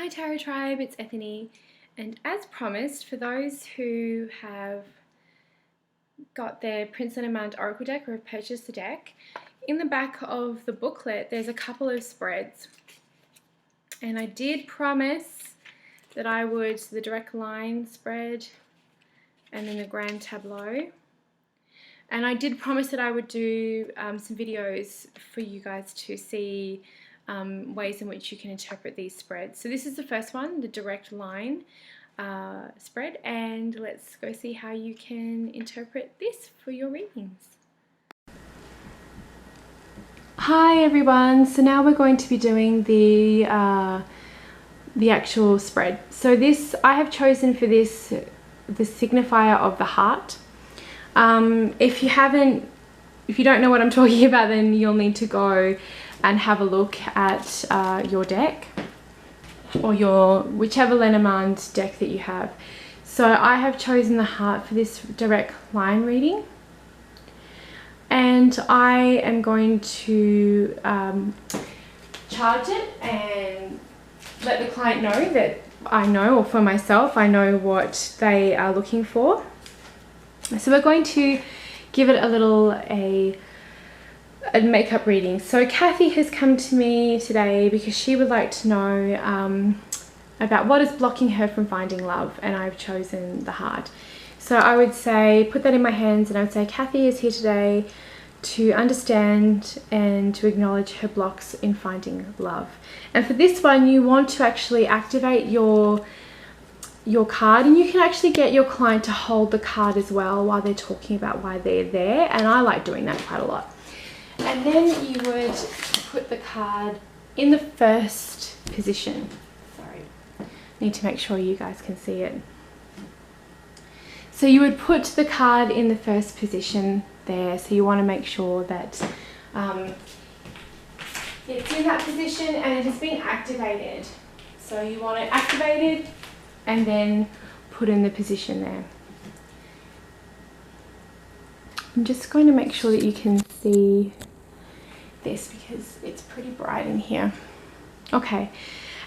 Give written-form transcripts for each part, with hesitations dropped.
Hi Tarot Tribe, it's Ethany, and as promised, for those who have got their Prince Lenormand Oracle deck or have purchased the deck, in the back of the booklet there's a couple of spreads, and I did promise that I would, the direct line spread and then the grand tableau, and I did promise that I would do some videos for you guys to see ways in which you can interpret these spreads. So this is the first one, the direct line spread, and let's go see how you can interpret this for your readings. Hi everyone, so now we're going to be doing the actual spread. So this, I have chosen for this the signifier of the heart. If you don't know what I'm talking about, then you'll need to go and have a look at your deck or your whichever Lenormand deck that you have. So I have chosen the heart for this direct line reading, and I am going to charge it and let the client know that I know, or for myself, I know what they are looking for. So we're going to give it a little a makeup reading. So Kathy has come to me today because she would like to know about what is blocking her from finding love, and I've chosen the heart. So I would say, put that in my hands, and I would say Kathy is here today to understand and to acknowledge her blocks in finding love. And for this one, you want to actually activate your card, and you can actually get your client to hold the card as well while they're talking about why they're there, and I like doing that quite a lot. And then you would put the card in the first position. Sorry, need to make sure you guys can see it. So you would put the card in the first position there, so you want to make sure that it's in that position and it has been activated. So you want it activated and then put in the position there. I'm just going to make sure that you can see this because it's pretty bright in here. Okay,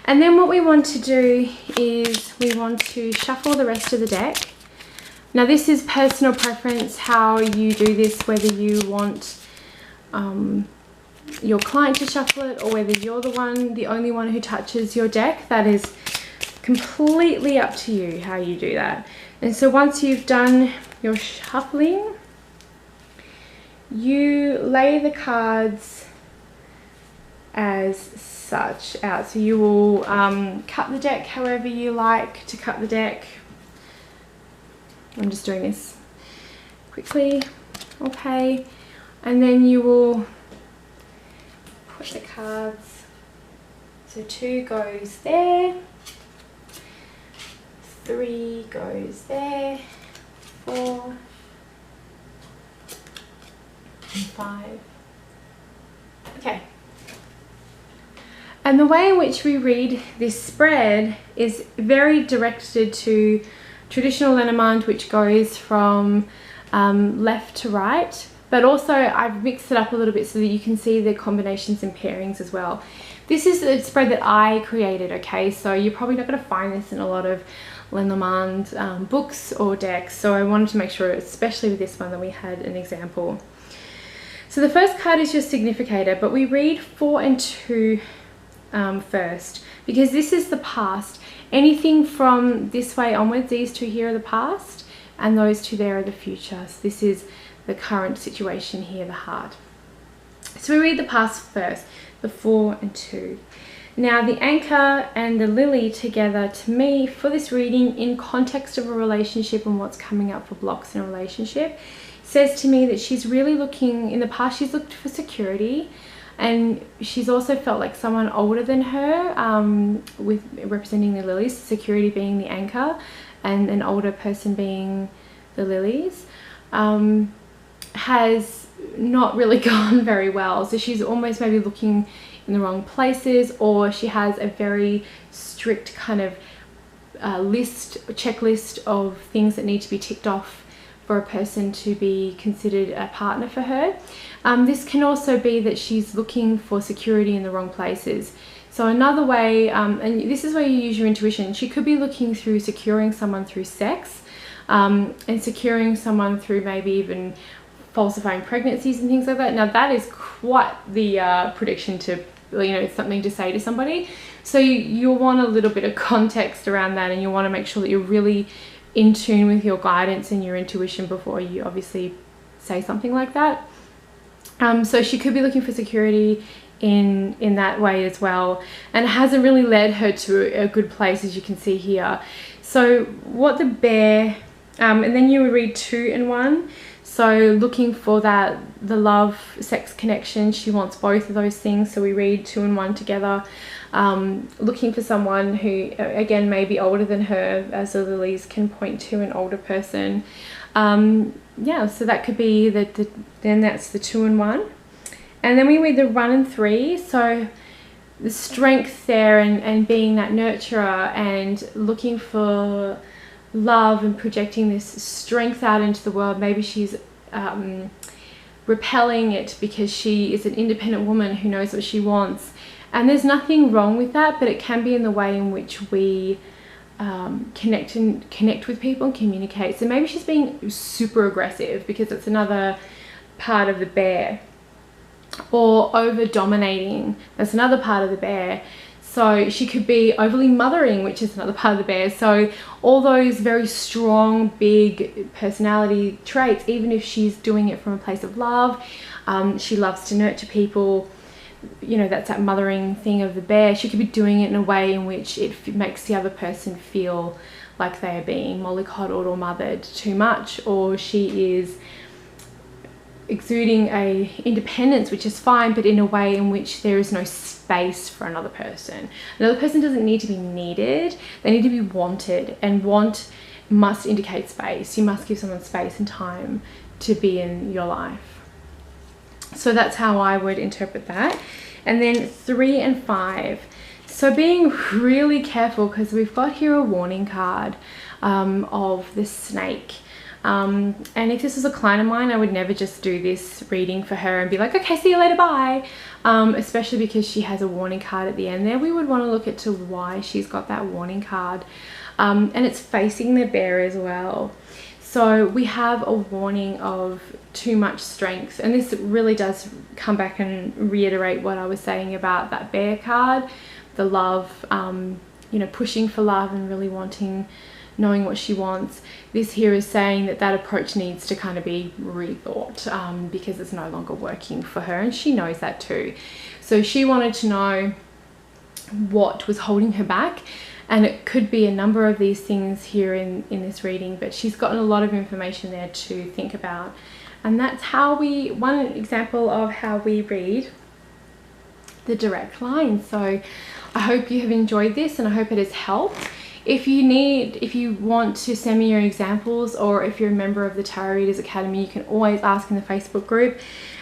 and then what we want to do is we want to shuffle the rest of the deck. Now this is personal preference how you do this, whether you want your client to shuffle it or whether you're the only one who touches your deck. That is completely up to you how you do that. And so once you've done your shuffling, you lay the cards as such out. So you will cut the deck however you like to cut the deck. I'm just doing this quickly. Okay, and then you will put the cards, so 2 goes there, 3 goes there, 4 and 5. Okay. And the way in which we read this spread is very directed to traditional Lenormand, which goes from left to right, but also I've mixed it up a little bit so that you can see the combinations and pairings as well. This is a spread that I created, okay, so you're probably not going to find this in a lot of Lenormand books or decks, so I wanted to make sure, especially with this one, that we had an example. So the first card is your significator, but we read 4 and 2 first, because this is the past. Anything from this way onwards, these 2 here are the past and those 2 there are the future. So this is the current situation here, the heart. So we read the past first, the 4 and 2. Now the anchor and the lily together, to me, for this reading in context of a relationship and what's coming up for blocks in a relationship, says to me that she's really looking, in the past she's looked for security, and she's also felt like someone older than her, with representing the lilies, security being the anchor and an older person being the lilies, has not really gone very well. So she's almost maybe looking in the wrong places, or she has a very strict kind of checklist of things that need to be ticked off for a person to be considered a partner for her. This can also be that she's looking for security in the wrong places. So another way, and this is where you use your intuition, she could be looking through securing someone through sex, and securing someone through maybe even falsifying pregnancies and things like that. Now that is quite the prediction to, you know, something to say to somebody. So you'll want a little bit of context around that, and you'll want to make sure that you're really in tune with your guidance and your intuition before you obviously say something like that. So she could be looking for security in that way as well, and it hasn't really led her to a good place, as you can see here. So what the bear, and then you would read 2 and 1. So looking for that, the love, sex connection, she wants both of those things. So we read 2 and 1 together. Looking for someone who, again, may be older than her, as the lilies can point to an older person. Yeah, so that could be then that's the 2 and 1. And then we read the 1 and 3. So the strength there, and being that nurturer and looking for love and projecting this strength out into the world. Maybe she's repelling it because she is an independent woman who knows what she wants. And there's nothing wrong with that, but it can be in the way in which we connect with people and communicate. So maybe she's being super aggressive, because it's another part of the bear. Or over dominating, that's another part of the bear. So she could be overly mothering, which is another part of the bear. So all those very strong, big personality traits, even if she's doing it from a place of love, she loves to nurture people, you know, that's that mothering thing of the bear. She could be doing it in a way in which it makes the other person feel like they are being mollycoddled or mothered too much, or she is exuding a independence, which is fine, but in a way in which there is no space for another person. Another person doesn't need to be needed, they need to be wanted, and want must indicate space. You must give someone space and time to be in your life. So that's how I would interpret that. And then 3 and 5. So being really careful, because we've got here a warning card of the snake. And if this was a client of mine, I would never just do this reading for her and be like, okay, see you later, bye. Especially because she has a warning card at the end there. We would want to look at why she's got that warning card. And it's facing the bear as well. So we have a warning of too much strength. And this really does come back and reiterate what I was saying about that bear card. The love, you know, pushing for love and really wanting, knowing what she wants. This here is saying that that approach needs to kind of be rethought, because it's no longer working for her, and she knows that too. So she wanted to know what was holding her back, and it could be a number of these things here in this reading, but she's gotten a lot of information there to think about. And that's how one example of how we read the direct line. So I hope you have enjoyed this, and I hope it has helped. If you want to send me your examples, or if you're a member of the Tarot Readers Academy, you can always ask in the Facebook group.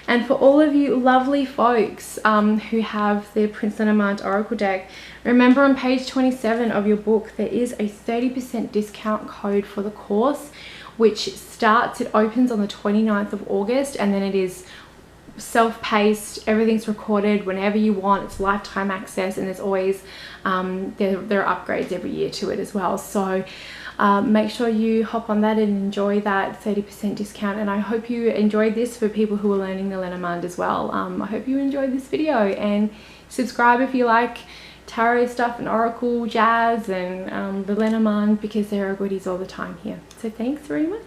And for all of you lovely folks who have the Prince Lenormand Oracle deck, remember on page 27 of your book, there is a 30% discount code for the course, which it opens on the 29th of August, and then it is self-paced, everything's recorded whenever you want, it's lifetime access, and there's always there are upgrades every year to it as well. So make sure you hop on that and enjoy that 30% discount. And I hope you enjoyed this for people who are learning the Lenormand as well. I hope you enjoyed this video, and subscribe if you like tarot stuff and oracle jazz and the Lenormand, because there are goodies all the time here. So thanks very much.